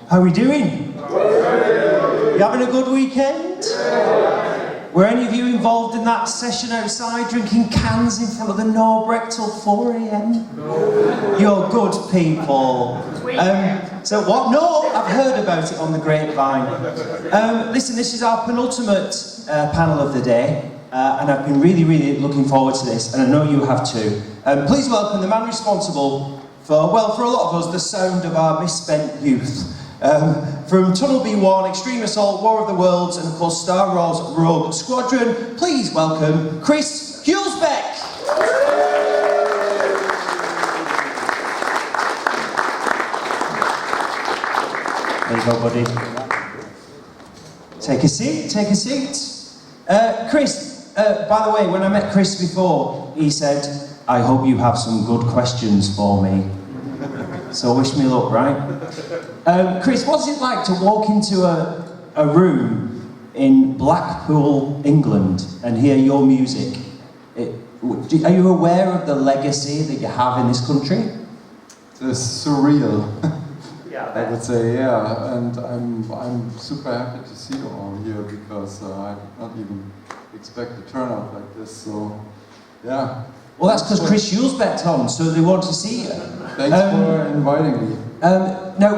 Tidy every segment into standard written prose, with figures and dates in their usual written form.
How are we doing? You having a good weekend? Were any of you involved in that session outside drinking cans in front of the Norbreck till 4 a.m? You're good people. So what? No, I've heard about it on the grapevine. Listen, this is our penultimate panel of the day, and I've been really looking forward to this, and I know you have too. Please welcome the man responsible for, well, for a lot of us, the sound of our misspent youth. From Tunnel B1, Extreme Assault, War of the Worlds, and of course Star Wars Rogue Squadron, please welcome Chris Huelsbeck! There you go, buddy. Take a seat, take a seat. Chris, by the way, when I met Chris before, he said, I hope you have some good questions for me. So wish me luck, right? Chris, what's it like to walk into a room in Blackpool, England, and hear your music? Are you aware of the legacy that you have in this country? It's surreal. Yeah, I would say, yeah, and I'm super happy to see you all here because I did not even expect a turnout like this. So, yeah. Well, that's because Chris Huelsbeck's on, so they want to see you. Thanks for inviting me. Now,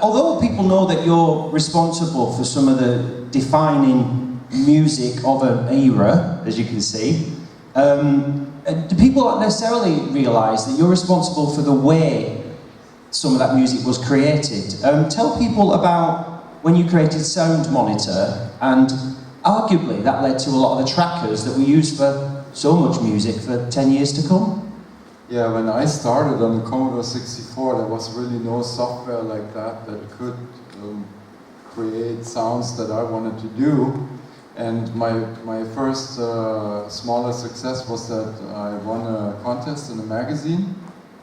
although people know that you're responsible for some of the defining music of an era, as you can see, do people not necessarily realise that you're responsible for the way some of that music was created? Tell people about when you created Sound Monitor, and arguably that led to a lot of the trackers that we use for so much music for 10 years to come. Yeah, when I started on the Commodore 64, there was really no software like that that could create sounds that I wanted to do. And my first smaller success was that I won a contest in a magazine.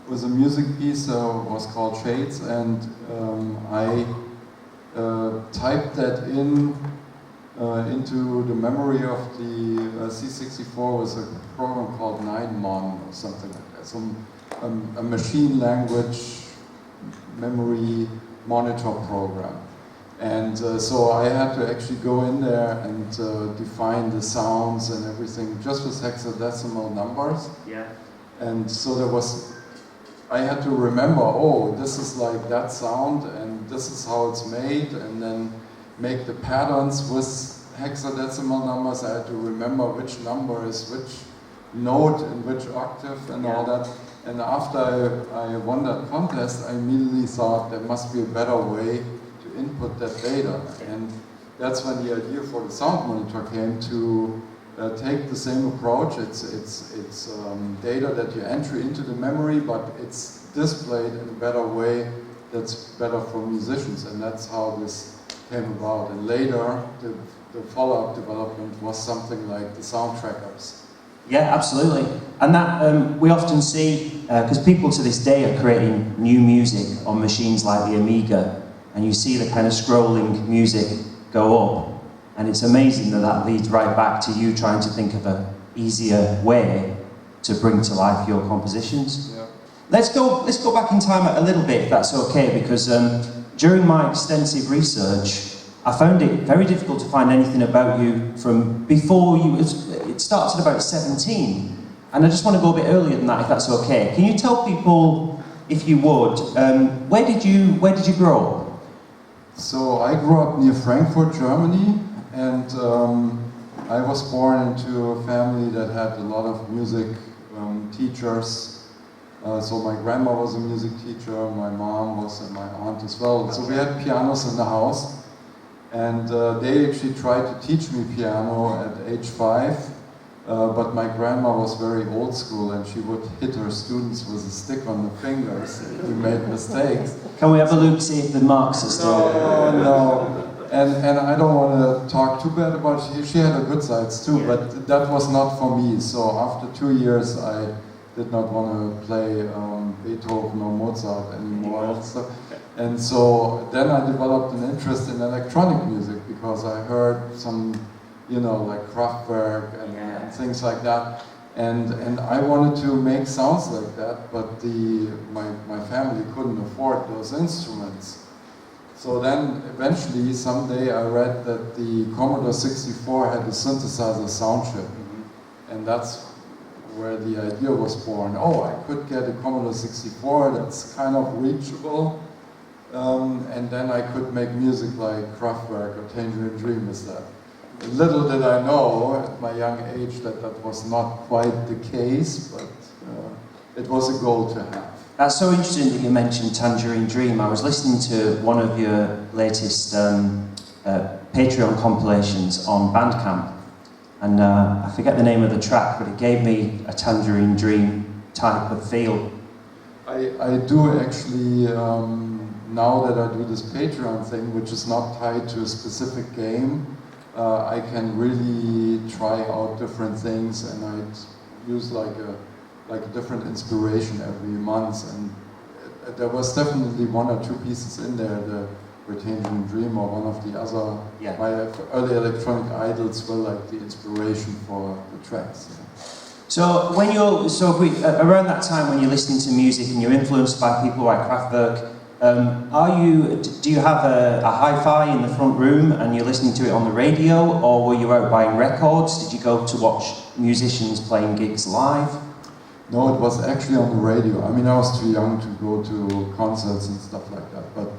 It was a music piece, was called Shades, and I typed that into the memory of the C64 was a program called 9mon or something like that. A machine language memory monitor program. And so I had to actually go in there and define the sounds and everything just with hexadecimal numbers. Yeah. And so I had to remember, oh, this is like that sound and this is how it's made, and then make the patterns with hexadecimal numbers. I had to remember which number is which note in which octave and all that. And after I won that contest, I immediately thought there must be a better way to input that data. And that's when the idea for the Sound Monitor came, to take the same approach. It's data that you enter into the memory, but it's displayed in a better way that's better for musicians, and that's how this came about. And later, the follow-up development was something like the sound trackers. Yeah, absolutely. And that we often see, because people to this day are creating new music on machines like the Amiga, and you see the kind of scrolling music go up, and it's amazing that leads right back to you trying to think of an easier way to bring to life your compositions. Yeah. Let's go back in time a little bit, if that's okay, because during my extensive research, I found it very difficult to find anything about you from before you. It starts at about 17, and I just want to go a bit earlier than that, if that's okay. Can you tell people, if you would, where did you grow up? So I grew up near Frankfurt, Germany, and I was born into a family that had a lot of music teachers. So my grandma was a music teacher, my mom was, and my aunt as well. So we had pianos in the house. And they actually tried to teach me piano at age 5, but my grandma was very old school, and she would hit her students with a stick on the fingers if you made mistakes. Can we have a look, see if the marks are still there? No. And I don't want to talk too bad about it. She had her good sides too, but that was not for me. So after 2 years, I did not want to play Beethoven or Mozart anymore. And so then I developed an interest in electronic music, because I heard some, like Kraftwerk and things like that. And I wanted to make sounds like that, but my family couldn't afford those instruments. So then, eventually, someday I read that the Commodore 64 had a synthesizer sound chip. And that's where the idea was born. Oh, I could get a Commodore 64 that's kind of reachable. And then I could make music like Kraftwerk or Tangerine Dream with that. Little did I know at my young age that that was not quite the case, but it was a goal to have. That's so interesting that you mentioned Tangerine Dream. I was listening to one of your latest Patreon compilations on Bandcamp, and I forget the name of the track, but it gave me a Tangerine Dream type of feel. I do actually, now that I do this Patreon thing, which is not tied to a specific game, I can really try out different things, and I'd use like a different inspiration every month, and there was definitely one or two pieces in there, the Tangerine Dream or one of the other, my early electronic idols were like the inspiration for the tracks. Yeah. So when you're, around that time when you're listening to music and you're influenced by people like Kraftwerk, do you have a hi-fi in the front room and you're listening to it on the radio, or were you out buying records? Did you go to watch musicians playing gigs live? No, it was actually on the radio. I mean, I was too young to go to concerts and stuff like that, but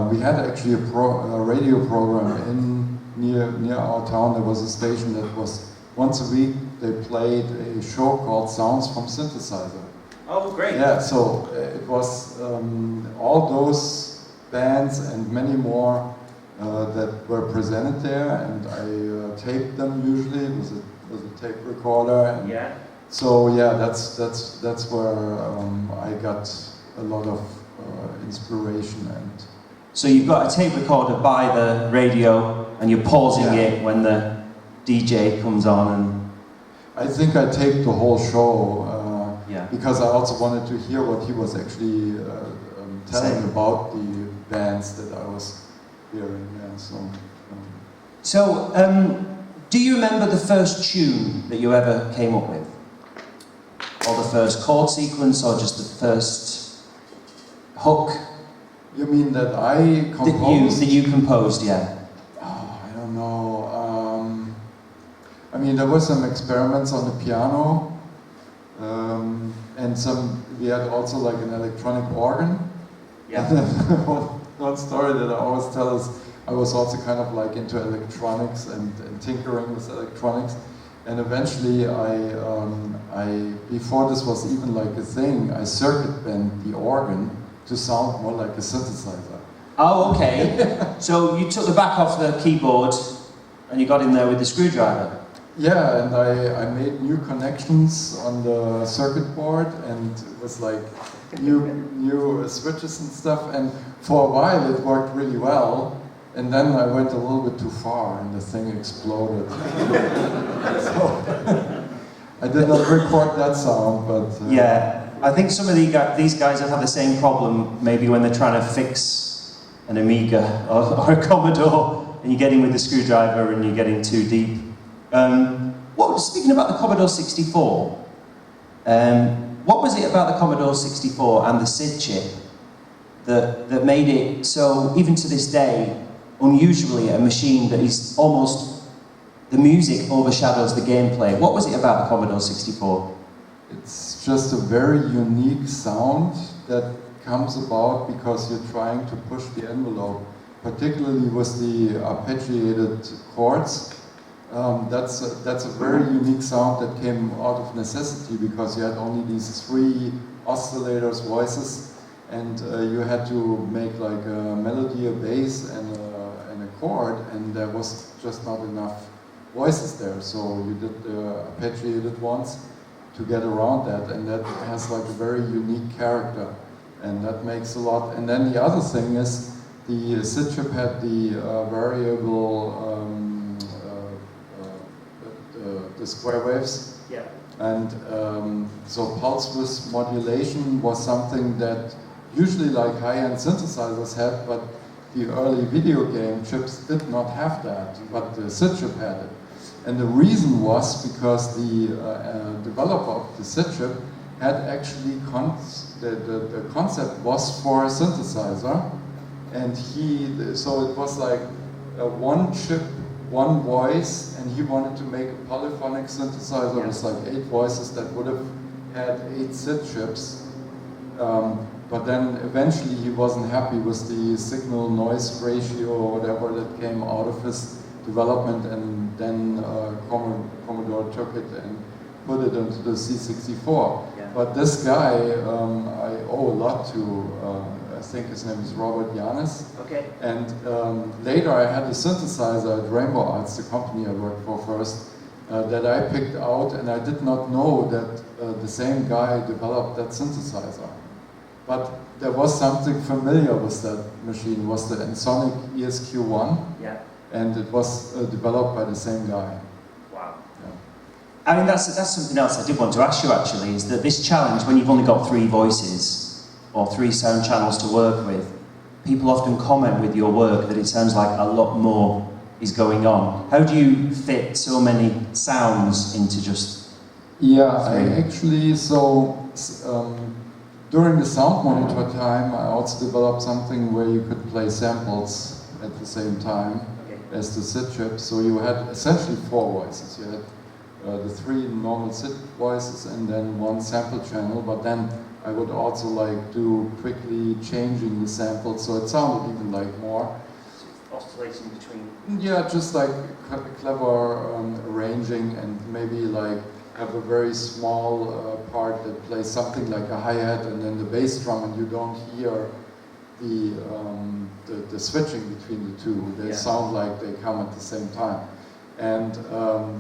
we had actually a radio program near our town. There was a station that was, once a week, they played a show called Sounds from Synthesizer. Oh, great. Yeah, so it was all those bands and many more that were presented there, and I taped them usually with a tape recorder. And yeah. So yeah, that's where I got a lot of inspiration. And so you've got a tape recorder by the radio, and you're pausing it when the DJ comes on. And I think I taped the whole show because I also wanted to hear what he was actually telling about the bands that I was hearing. Yeah, so. Do you remember the first tune that you ever came up with? Or the first chord sequence, or just the first hook? You mean that I composed? That you composed, yeah. Oh, I don't know. I mean, there were some experiments on the piano, and we had also like an electronic organ. Yeah. And then one story that I always tell is I was also kind of like into electronics and tinkering with electronics. And eventually before this was even like a thing, I circuit bent the organ to sound more like a synthesizer. Oh, okay. So you took the back off the keyboard and you got in there with the screwdriver? Yeah, and I made new connections on the circuit board, and it was like new switches and stuff, and for a while it worked really well. And then I went a little bit too far and the thing exploded. So I did not record that sound, but... yeah, I think some of these guys have had the same problem maybe when they're trying to fix an Amiga or a Commodore, and you get in with the screwdriver and you're getting too deep. Speaking about the Commodore 64, what was it about the Commodore 64 and the SID chip that made it so, even to this day, unusually a machine that is almost, the music overshadows the gameplay? What was it about the Commodore 64? It's just a very unique sound that comes about because you're trying to push the envelope, particularly with the arpeggiated chords. That's a very unique sound that came out of necessity because you had only these 3 oscillators, voices, and you had to make like a melody, a bass, and a chord, and there was just not enough voices there. So you did the arpeggiated ones to get around that, and that has like a very unique character, and that makes a lot. And then the other thing is the SID chip had the variable the square waves. Yeah. And so pulse width modulation was something that usually like high-end synthesizers had, but the early video game chips did not have that, but the SID chip had it. And the reason was because the developer of the SID chip had actually, the concept was for a synthesizer, and so it was like one chip, one voice, and he wanted to make a polyphonic synthesizer with like 8 voices that would have had 8 SID chips. But then eventually he wasn't happy with the signal-noise ratio or whatever that came out of his development, and then Commodore took it and put it into the C64. Yeah. But this guy, I owe a lot to, I think his name is Great Giana. Okay. And later I had a synthesizer at Rainbow Arts, the company I worked for first, that I picked out, and I did not know that the same guy developed that synthesizer. But there was something familiar with that machine. It was the Ensoniq ESQ1, Yeah. and it was developed by the same guy. Wow. Yeah. I mean, that's something else I did want to ask you actually, is that this challenge, when you've only got 3 voices or 3 sound channels to work with, people often comment with your work that it sounds like a lot more is going on. How do you fit so many sounds into just... Yeah, 3? I actually, during the sound monitor time, I also developed something where you could play samples at the same time as the SID chip. So you had essentially 4 voices. You had the 3 normal SID voices and then 1 sample channel, but then I would also like do quickly changing the samples, so it sounded even like more. Oscillating between... Yeah, just like clever arranging, and maybe like have a very small part that plays something like a hi-hat and then the bass drum, and you don't hear the switching between the two. They sound like they come at the same time. And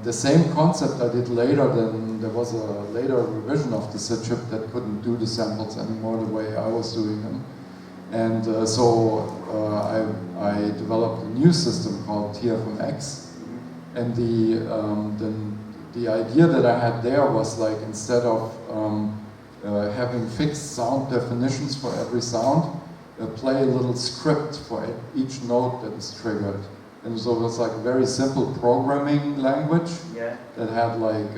the same concept I did later. Then there was a later revision of the SID chip that couldn't do the samples anymore the way I was doing them. And I developed a new system called TFMX. And the idea that I had there was like, instead of having fixed sound definitions for every sound, play a little script for each note that is triggered. And so it was like a very simple programming language that had like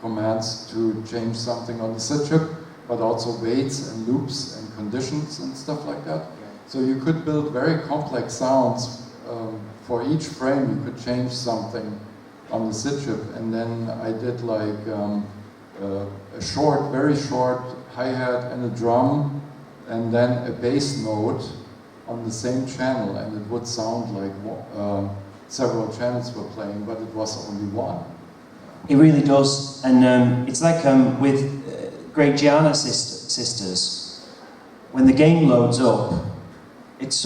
commands to change something on the SID chip, but also weights and loops and conditions and stuff like that. So you could build very complex sounds. For each frame you could change something on the SID chip, and then I did like a short, very short hi-hat and a drum, and then a bass note on the same channel, and it would sound like several channels were playing, but it was only one. It really does, and it's like with Great Giana Sisters, when the game loads up, it's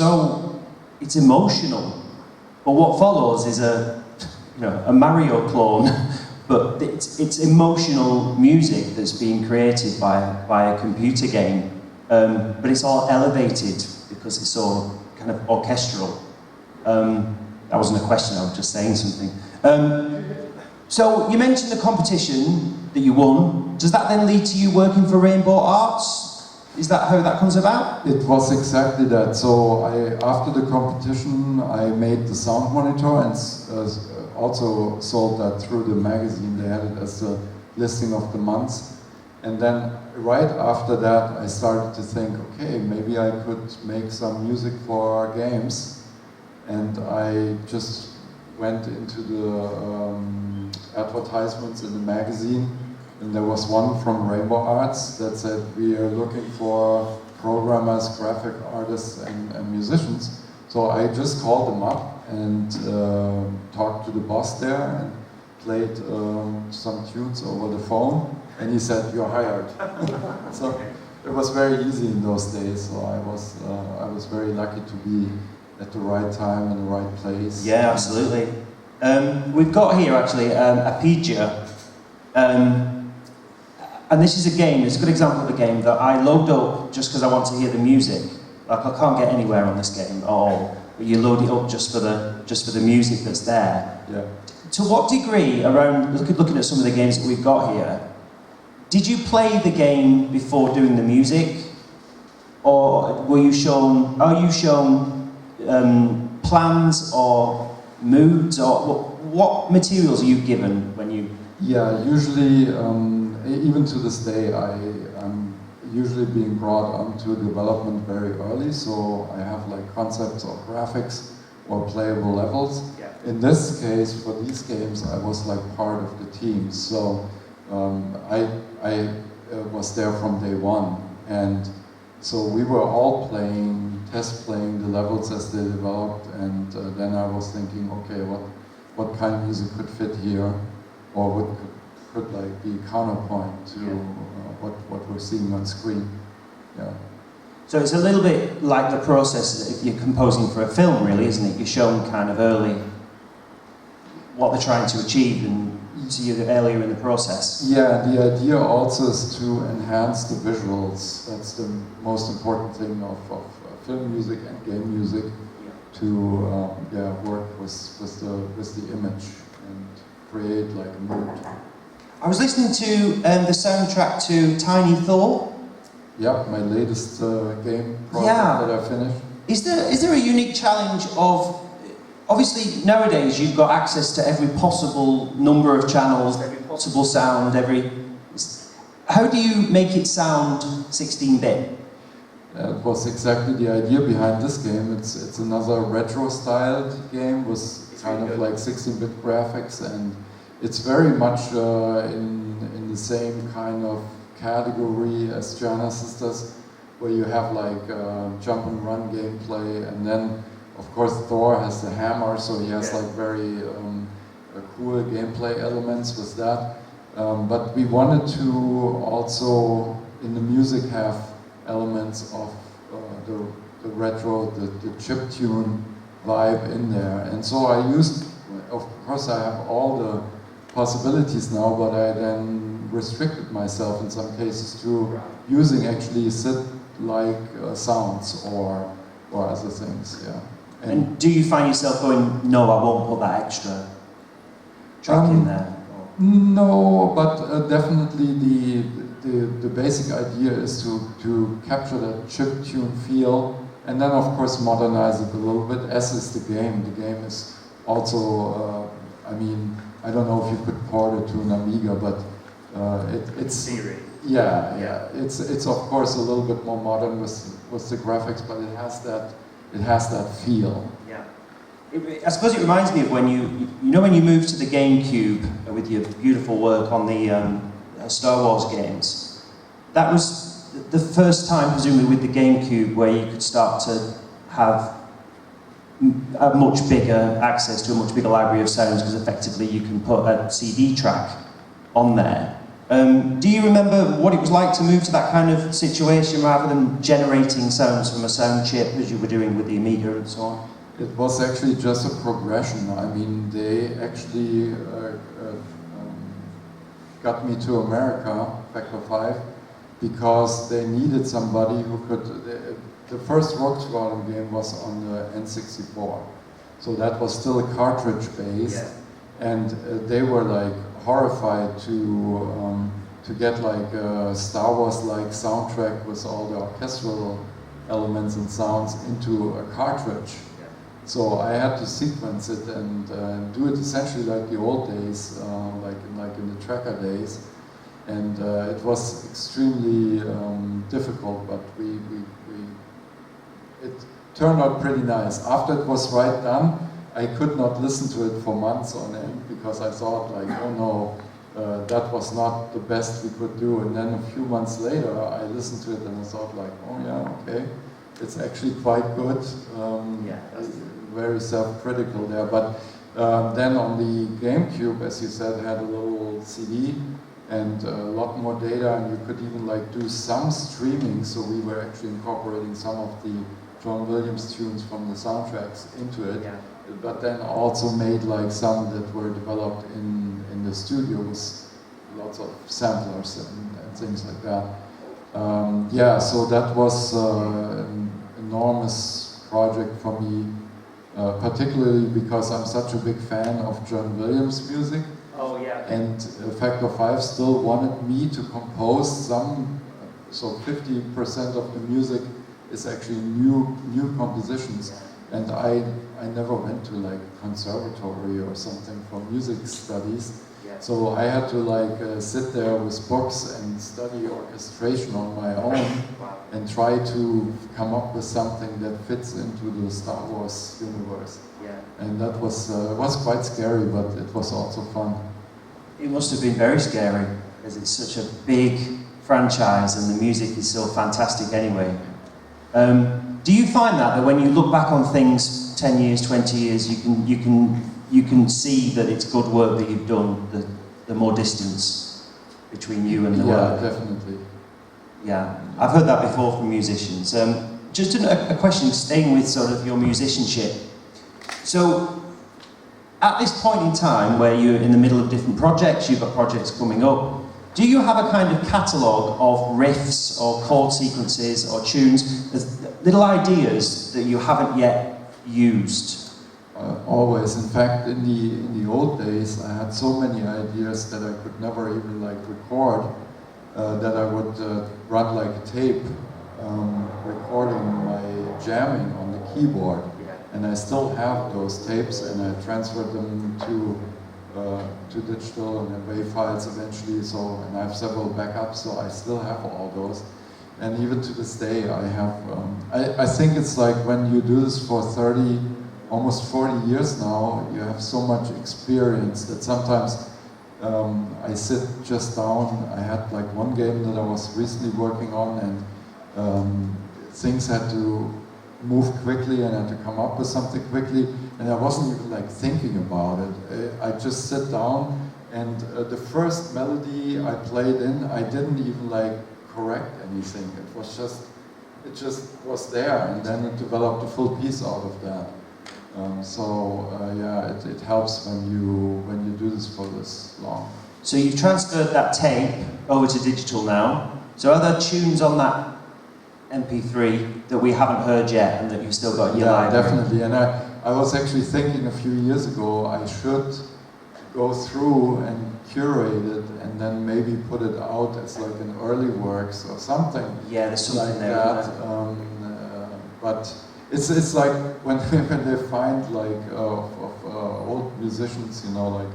emotional, but what follows is a Mario clone, but it's emotional music that's being created by a computer game, but it's all elevated because it's so kind of orchestral. That wasn't a question, I was just saying something. So you mentioned the competition that you won. Does that then lead to you working for Rainbow Arts? Is that how that comes about? It was exactly that. So after the competition, I made the sound monitor and also sold that through the magazine. They had it as the listing of the months. And then right after that, I started to think, okay, maybe I could make some music for games. And I just went into the advertisements in the magazine, and there was one from Rainbow Arts that said, we are looking for programmers, graphic artists, and musicians. So I just called them up and talked to the boss there and played some tunes over the phone, and he said, you're hired. So it was very easy in those days, so I was very lucky to be at the right time and the right place. Yeah, absolutely. We've got here actually a Pigia, and this is a game, it's a good example of a game that I load up just because I want to hear the music. Like, I can't get anywhere on this game at all, but you load it up just for the music that's there. Yeah. To what degree, around looking at some of the games that we've got here, did you play the game before doing the music, or are you shown plans or moods, or what materials are you given when you... Yeah, usually, even to this day, usually being brought onto development very early, so I have like concepts of graphics or playable levels. Yeah. In this case, for these games, I was like part of the team, so I was there from day one, and so we were all test playing the levels as they developed, and then I was thinking, okay, what kind of music could fit here, or what could like be counterpoint to what we're seeing on screen. Yeah. So it's a little bit like the process that if you're composing for a film, really, isn't it? You're shown kind of early what they're trying to achieve, and so you're earlier in the process. Yeah, the idea also is to enhance the visuals. That's the most important thing of film music and game music, to work with the image and create like a mood. I was listening to the soundtrack to Tiny Thor. Yeah, my latest game project that I finished. Is there a unique challenge of, obviously nowadays you've got access to every possible number of channels, every possible sound, how do you make it sound 16-bit? That was exactly the idea behind this game. It's another retro-styled game with kind of like 16-bit graphics, and it's very much in the same kind of category as Giana Sisters, where you have like jump and run gameplay, and then of course Thor has the hammer, so he has like very cool gameplay elements with that. But we wanted to also in the music have elements of the retro, the chiptune vibe in there, and so I used, of course I have all the possibilities now, but I then restricted myself in some cases to using actually synth-like sounds or other things, yeah. And do you find yourself going, no, I won't put that extra track in there? No, but definitely the basic idea is to capture that chiptune feel, and then of course modernize it a little bit, as is the game. The game is also, I mean, I don't know if you could port it to an Amiga, but it's Theory. Yeah. It's of course a little bit more modern with the graphics, but it has that feel. Yeah. I suppose it reminds me of when you know when you moved to the GameCube with your beautiful work on the Star Wars games. That was the first time, presumably, with the GameCube where you could start to have a much bigger access to a much bigger library of sounds, because effectively you can put a CD track on there. Do you remember what it was like to move to that kind of situation rather than generating sounds from a sound chip as you were doing with the Amiga and so on? It was actually just a progression. I mean, they actually got me to America, Factor 5, because they needed somebody who could. The first Squadron game was on the N64, so that was still a cartridge base, and they were like horrified to get like a Star Wars like soundtrack with all the orchestral elements and sounds into a cartridge. So I had to sequence it and do it essentially like the old days, like in the tracker days, and it was extremely difficult, but it turned out pretty nice. After it was right done, I could not listen to it for months on end because I thought like, oh no, that was not the best we could do. And then a few months later, I listened to it and I thought like, oh yeah, okay, it's actually quite good. Very self-critical there, but then on the GameCube, as you said, had a little CD and a lot more data, and you could even like do some streaming. So we were actually incorporating some of the John Williams tunes from the soundtracks into it, but then also made like some that were developed in the studio with lots of samplers and things like that. So that was an enormous project for me. Particularly because I'm such a big fan of John Williams' music. Oh yeah. And Factor 5 still wanted me to compose some, so 50% of the music is actually new compositions. And I never went to like conservatory or something for music studies. Yeah. So I had to like sit there with books and study orchestration on my own Wow. and try to come up with something that fits into the Star Wars universe. Yeah. And that was quite scary, but it was also fun. It must have been very scary, because it's such a big franchise and the music is so fantastic anyway. Do you find that when you look back on things 10 years, 20 years, you can see that it's good work that you've done, the more distance between you and the work? Yeah, definitely. Yeah, I've heard that before from musicians. Just a question, staying with sort of your musicianship. So, at this point in time, where you're in the middle of different projects, you've got projects coming up, do you have a kind of catalogue of riffs or chord sequences or tunes, little ideas that you haven't yet used? Always. In fact, in the old days, I had so many ideas that I could never even like record. That I would run like a tape, recording my jamming on the keyboard. And I still have those tapes, and I transferred them to digital and then WAV files eventually. So, and I have several backups, so I still have all those. And even to this day, I have. I think it's like when you do this for 30, almost 40 years now, you have so much experience that sometimes I sit just down. I had like one game that I was recently working on, and things had to move quickly, and I had to come up with something quickly, and I wasn't even like thinking about it. I just sit down, and the first melody I played in, I didn't even like correct anything. It just was there, and then it developed a full piece out of that. Yeah, it helps when you do this for this long. So you've transferred that tape over to digital now. So are there tunes on that MP3 that we haven't heard yet and that you've still got in your library? Definitely. And I was actually thinking a few years ago I should go through and curate it and then maybe put it out as like an early works or something. Yeah, there's something like there. that. But it's like when they find like old musicians, you know, like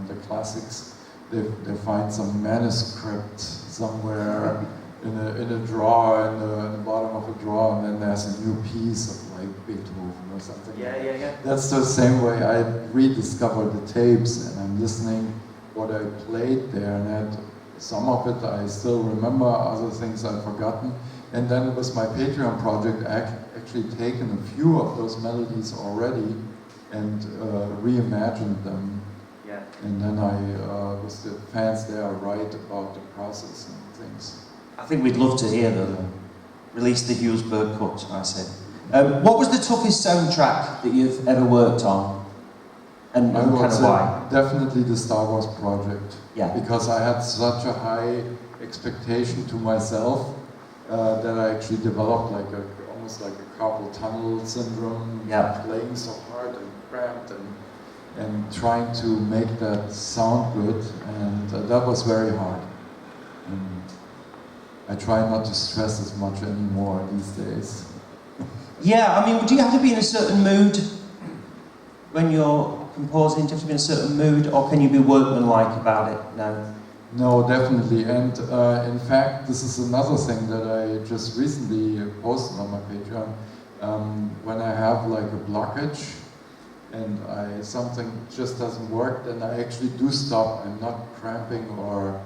the classics, they find some manuscript somewhere in a drawer, in the bottom of a drawer, and then there's a new piece of like Beethoven or something. Yeah. That's the same way I rediscovered the tapes, and I'm listening what I played there, and some of it I still remember, other things I've forgotten. And then with my Patreon project, I actually taken a few of those melodies already and reimagined them. Yeah. And then I, with the fans there, write about the process and things. I think we'd love to hear them. Release the Huelsbeck cut, I said. What was the toughest soundtrack that you've ever worked on? And I kind would of say why? definitely the Star Wars project. Yeah. Because I had such a high expectation to myself that I actually developed like almost like a carpal tunnel syndrome. Yeah. Playing so hard and cramped and trying to make that sound good, and that was very hard. I try not to stress as much anymore these days. Yeah, I mean, do you have to be in a certain mood when you're composing? Do you have to be in a certain mood, or can you be workmanlike about it? No. No, definitely. And in fact, this is another thing that I just recently posted on my Patreon. When I have like a blockage and something just doesn't work, then I actually do stop. I'm not cramping or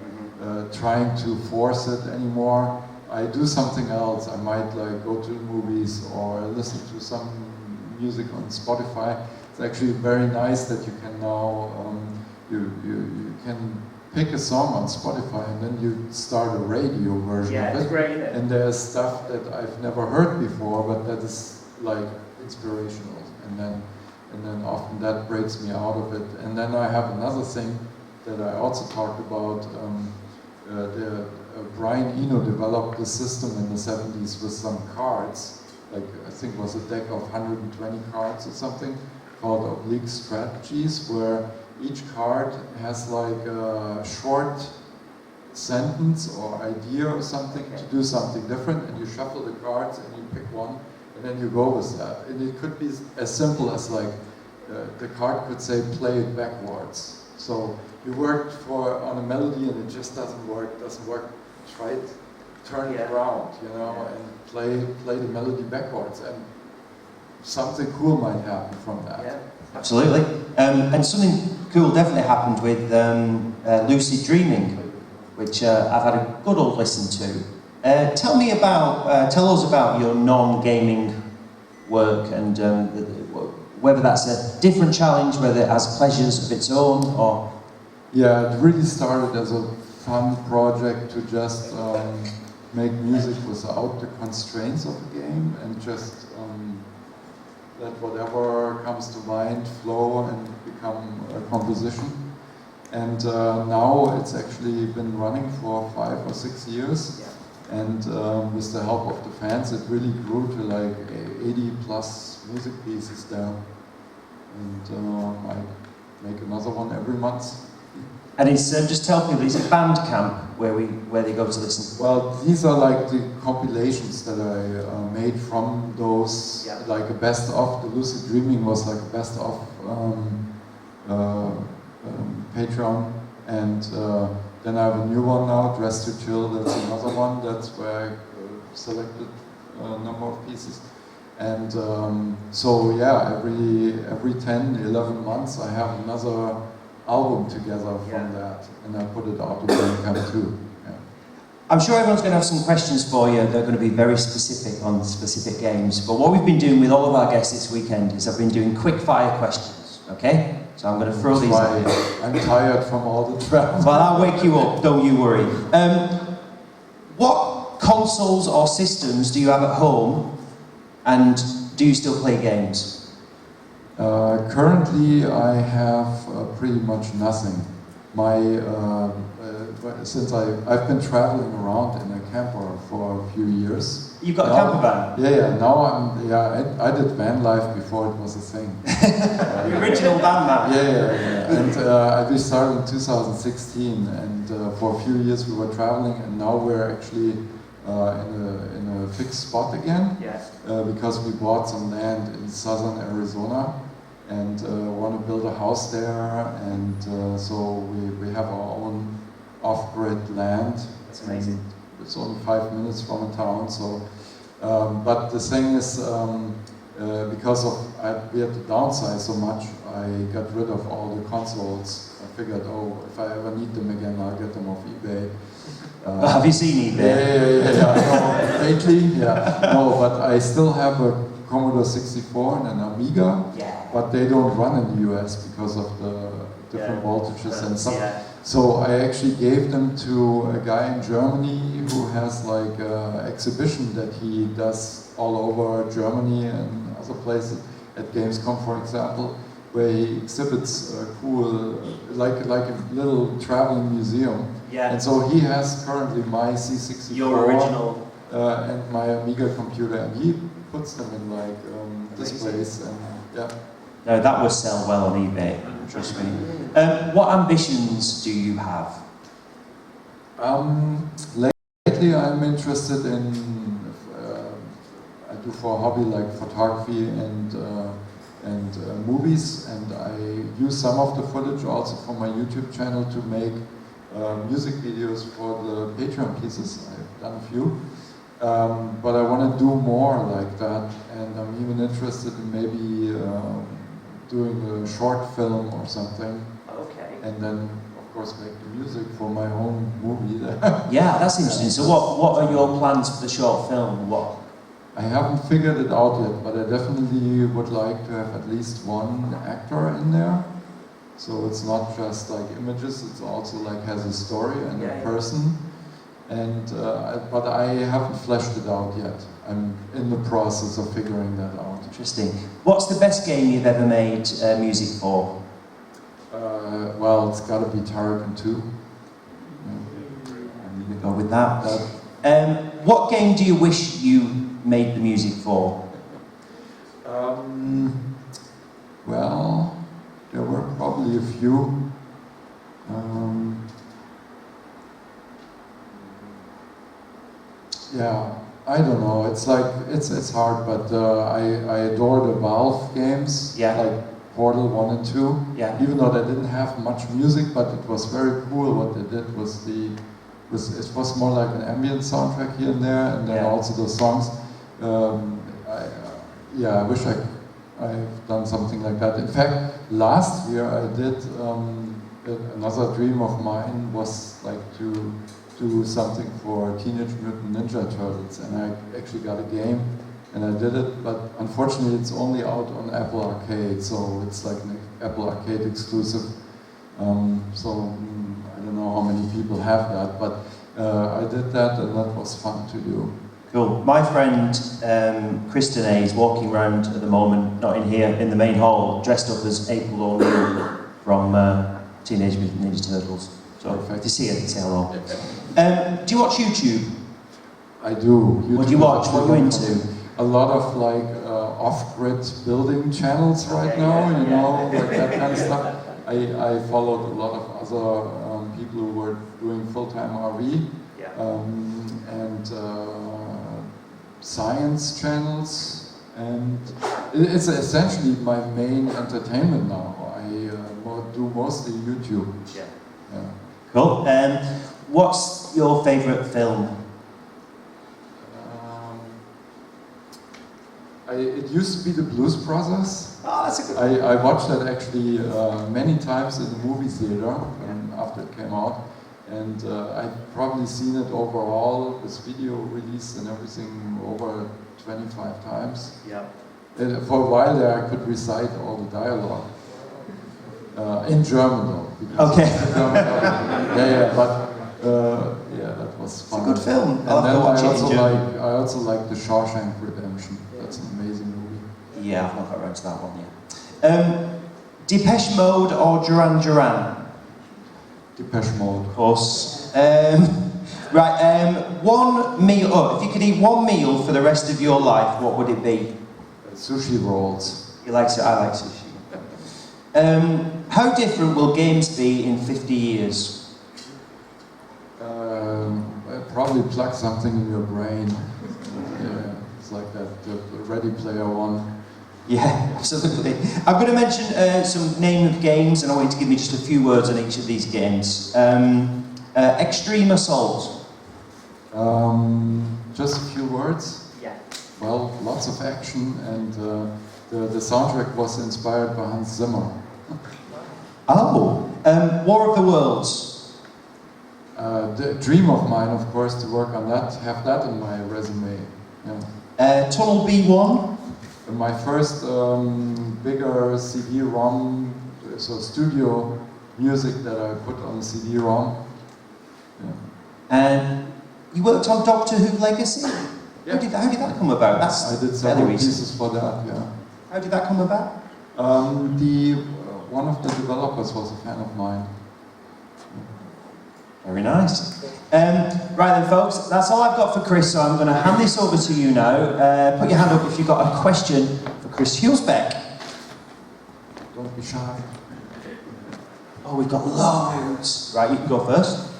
trying to force it anymore. I do something else. I might like go to the movies or listen to some music on Spotify. It's actually very nice that you can now you can pick a song on Spotify and then you start a radio version of it. It's great, isn't it? And there's stuff that I've never heard before, but that is like inspirational. And then often that breaks me out of it. And then I have another thing that I also talked about. Brian Eno developed the system in the 70s with some cards, like I think it was a deck of 120 cards or something, called oblique strategies, where each card has like a short sentence or idea or something to do something different, and you shuffle the cards and you pick one, and then you go with that. And it could be as simple as like, the card could say play it backwards. So you worked on a melody and it just doesn't work. Try it, turn it around, you know, and play the melody backwards, and something cool might happen from that. Yeah, absolutely. And something cool definitely happened with lucid dreaming, which I've had a good old listen to. Tell us about your non-gaming work, and whether that's a different challenge, whether it has pleasures of its own, or... Yeah, it really started as a fun project to just make music without the constraints of the game, and just let whatever comes to mind flow and become a composition. And now it's actually been running for 5 or 6 years. Yeah. And with the help of the fans, it really grew to like 80 plus music pieces there. And I make another one every month. And it's, just tell people, it's a band camp where they go to listen. Well, these are like the compilations that I made from those, like a best of. The Lucid Dreaming was like a best of Patreon, and then I have a new one now, Dress to Chill. That's another one. That's where I selected a number of pieces. And so yeah, every 10, 11 months I have another album together from that, and I put it out in Bandcamp too. Yeah. I'm sure everyone's going to have some questions for you. They're going to be very specific on specific games. But what we've been doing with all of our guests this weekend is I've been doing quick fire questions. Okay? So I'm going to throw these out. I'm tired from all the travel. Well, I'll wake you up. Don't you worry. What consoles or systems do you have at home, and do you still play games? Currently, I have pretty much nothing. Since I've been traveling around in a camper for a few years. You've got a camper van? Yeah. Now I did van life before it was a thing. The original van man. Yeah. And we started in 2016, and for a few years we were traveling, and now we're actually in a fixed spot again. Yes. Because we bought some land in southern Arizona and want to build a house there, and so we have our own off-grid land. That's amazing. It's only 5 minutes from a town, so but the thing is, because we had to downsize so much, I got rid of all the consoles. I figured, if I ever need them again, I'll get them off eBay. Have you seen eBay? Yeah. No, lately, no, but I still have a Commodore 64 and an Amiga, but they don't run in the US because of the different voltages and stuff. Yeah. So I actually gave them to a guy in Germany who has like an exhibition that he does all over Germany and other places, at Gamescom for example, where he exhibits cool, like a little traveling museum. Yeah. And so he has currently my C64 Your original and my Amiga computer, and he puts them in like displays, and No, that would sell well on eBay, trust me. What ambitions do you have? Lately I'm interested in, I do for a hobby like photography and movies, and I use some of the footage also for my YouTube channel to make music videos for the Patreon pieces. I've done a few. But I want to do more like that, and I'm even interested in maybe doing a short film or something. Okay. And then, of course, make the music for my own movie. Yeah, that's interesting. So what are your plans for the short film? What? I haven't figured it out yet, but I definitely would like to have at least one actor in there. So it's not just like images, it's also like has a story and a person. And but I haven't fleshed it out yet. I'm in the process of figuring that out. Interesting. What's the best game you've ever made music for? Well, it's got to be Turrican 2. I'm going to go with that. What game do you wish you made the music for? Well, there were probably a few. Yeah, I don't know. It's like it's hard, but I adore the Valve games. Yeah. Like Portal 1 and 2. Yeah. Even though they didn't have much music, but it was very cool. What they did was it was more like an ambient soundtrack here and there, and then also the songs. I wish I've done something like that. In fact, last year I did another dream of mine was like to do something for Teenage Mutant Ninja Turtles, and I actually got a game and I did it, but unfortunately it's only out on Apple Arcade, so it's like an Apple Arcade exclusive. I don't know how many people have that, but I did that and that was fun to do. Cool. My friend Kristen A is walking around at the moment, not in here, in the main hall, dressed up as April O'Neil from Teenage Mutant Ninja Turtles. So if you see her, say hello. Do you watch YouTube? I do. What do you watch? What are you into? A lot of like off-grid building channels right now, you know, like that kind of stuff. I followed a lot of other people who were doing full-time RV and science channels, and it's essentially my main entertainment now. I do mostly YouTube. Yeah. Cool. What's your favourite film? It used to be the Blues Brothers. Oh, that's a good. I watched that actually many times in the movie theater after it came out, and I've probably seen it overall with video release and everything over 25 times. Yeah. And for a while there, I could recite all the dialogue in German though. Okay. That was fun. It's a good film. And then German. I also like The Shawshank Redemption. That's an amazing movie. Yeah, I've not got around to that one yet. Depeche Mode or Duran Duran? Depeche Mode. Of course. One meal. Oh, if you could eat one meal for the rest of your life, what would it be? Sushi rolls. You like it? I like sushi. How different will games be in 50 years? Probably plug something in your brain. Yeah, it's like that the Ready Player One. Yeah, absolutely. I'm going to mention some name of games, and I want you to give me just a few words on each of these games. Extreme Assault. Just a few words. Yeah. Well, lots of action, and the soundtrack was inspired by Hans Zimmer. Oh, War of the Worlds. The dream of mine, of course, to work on that, have that in my resume. Yeah. Tunnel B1. My first bigger CD-ROM, so studio music that I put on a CD-ROM. Yeah. And you worked on Doctor Who Legacy? Yeah. How did that come about? I did several pieces for that, yeah. How did that come about? One of the developers was a fan of mine. Very nice. Right then, folks, that's all I've got for Chris, so I'm going to hand this over to you now. Put your hand up if you've got a question for Chris Huelsbeck. Don't be shy. Oh, we've got loads. Right, you can go first.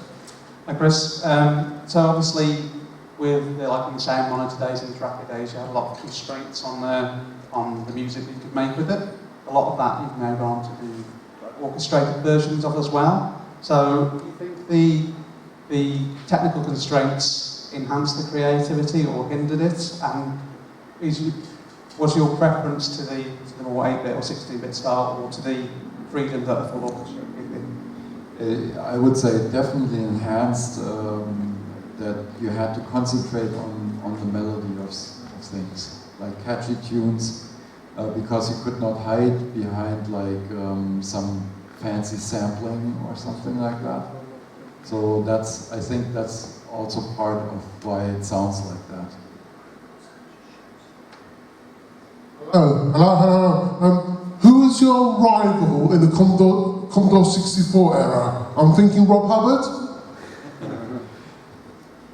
Hi Chris. So obviously, with like in the sound monitor days and the tracker days, you had a lot of constraints on the music that you could make with it. A lot of that you've now gone to do orchestrated versions of as well. So do you think the technical constraints enhanced the creativity or hindered it? And was your preference to the more 8-bit or 16-bit style, or to the freedom that a full orchestra gave you? I would say it definitely enhanced that you had to concentrate on the melody of things, like catchy tunes, because you could not hide behind like some fancy sampling or something like that. So I think that's also part of why it sounds like that. Hello. Who is your rival in the Commodore 64 era? I'm thinking Rob Hubbard?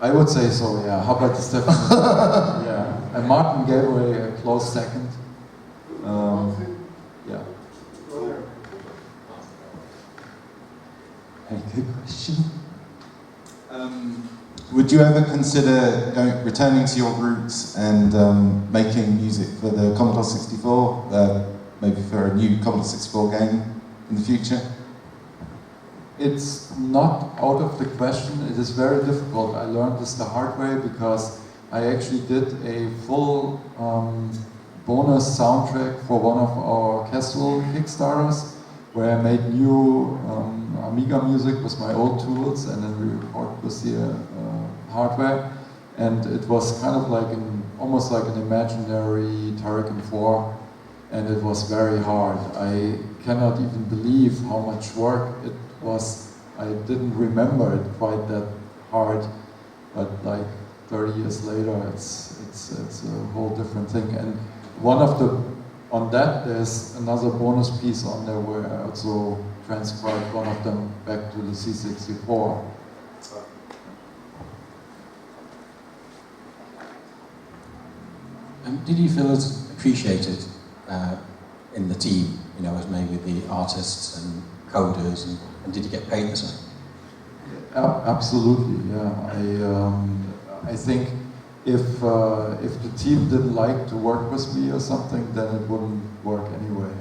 I would say so, yeah. Hubbard is definitely, yeah. And Martin gave away a close second. Yeah. Good question. Would you ever consider returning to your roots and making music for the Commodore 64? maybe for a new Commodore 64 game in the future? It's not out of the question. It is very difficult. I learned this the hard way because I actually did a full bonus soundtrack for one of our Kassel Kickstarters, where I made new Amiga music with my old tools, and then we recorded with the hardware. And it was kind of like almost like an imaginary Turrican 4, and it was very hard. I cannot even believe how much work it was. I didn't remember it quite that hard, but like 30 years later, it's a whole different thing. And on that, there's another bonus piece on there where I also transcribed one of them back to the C64. Did you feel as appreciated in the team, you know, as maybe the artists and coders, and did you get paid the same? Absolutely, yeah. I think if the team didn't like to work with me or something, then it wouldn't work anyway.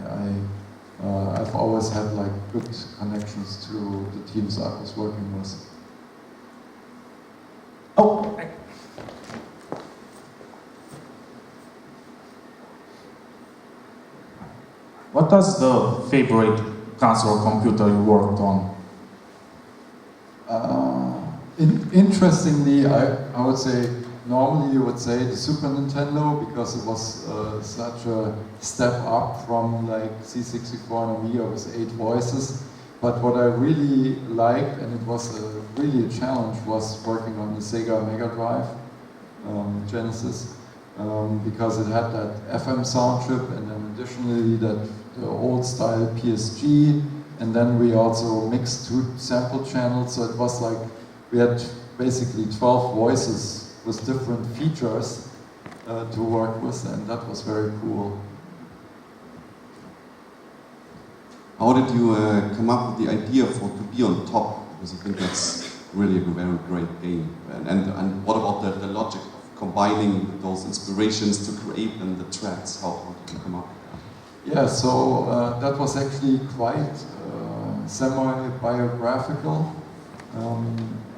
I've always had like good connections to the teams I was working with. Oh. What was the favorite console computer you worked on? Interestingly, I would say, normally you would say the Super Nintendo, because it was such a step up from like C64 and Amiga with 8 voices. But what I really liked, and it was really a challenge, was working on the Sega Mega Drive Genesis, because it had that FM sound chip, and then additionally the old style PSG, and then we also mixed 2 sample channels, so it was like we had basically 12 voices with different features to work with, and that was very cool. How did you come up with the idea to be on top? Because I think that's really a very great game. And what about the logic of combining those inspirations to create then the tracks? How did you come up? Yeah, so that was actually quite semi-biographical.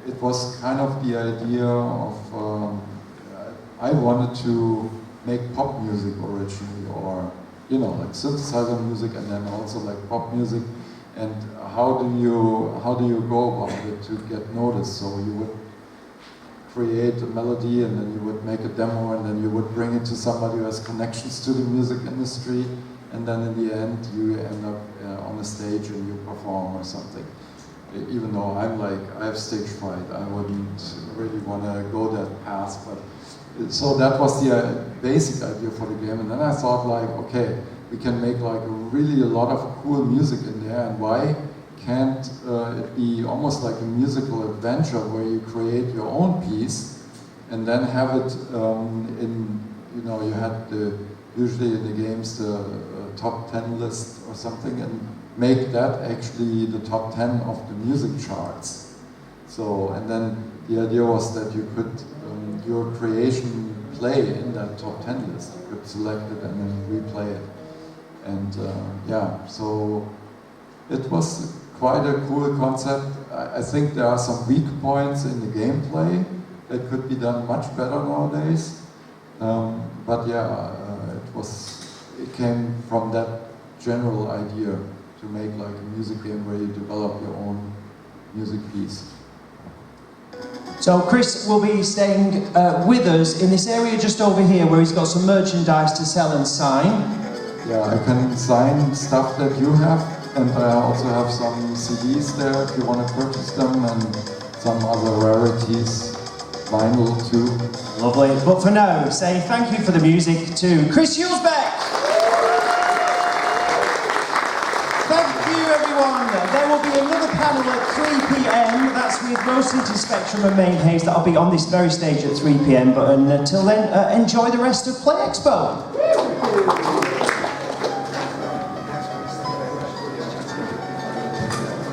It was kind of the idea of, I wanted to make pop music originally, or, you know, like synthesizer music, and then also like pop music. And how do you go about it to get noticed? So you would create a melody, and then you would make a demo, and then you would bring it to somebody who has connections to the music industry, and then in the end you end up on a stage and you perform or something. Even though I have stage fright, I wouldn't really want to go that path. But so that was the basic idea for the game, and then I thought like, okay, we can make like really a lot of cool music in there, and why can't it be almost like a musical adventure where you create your own piece and then have it in, you know, you had usually in the games the top 10 list or something, and make that actually the top 10 of the music charts. So, and then the idea was that you could, your creation play in that top 10 list. You could select it and then replay it. And yeah, so it was quite a cool concept. I think there are some weak points in the gameplay that could be done much better nowadays. But yeah, it came from that general idea to make like a music game where you develop your own music piece. So Chris will be staying with us in this area just over here where he's got some merchandise to sell and sign. Yeah, I can sign stuff that you have, and I also have some CDs there if you want to purchase them, and some other rarities, vinyl too. Lovely. But for now, say thank you for the music to Chris Huelsbeck. Thank you everyone. There will be another panel at 3 p.m. That's with Rosetinted Spectrum and Main Haze. That'll be on this very stage at 3 p.m. But until then, enjoy the rest of Play Expo.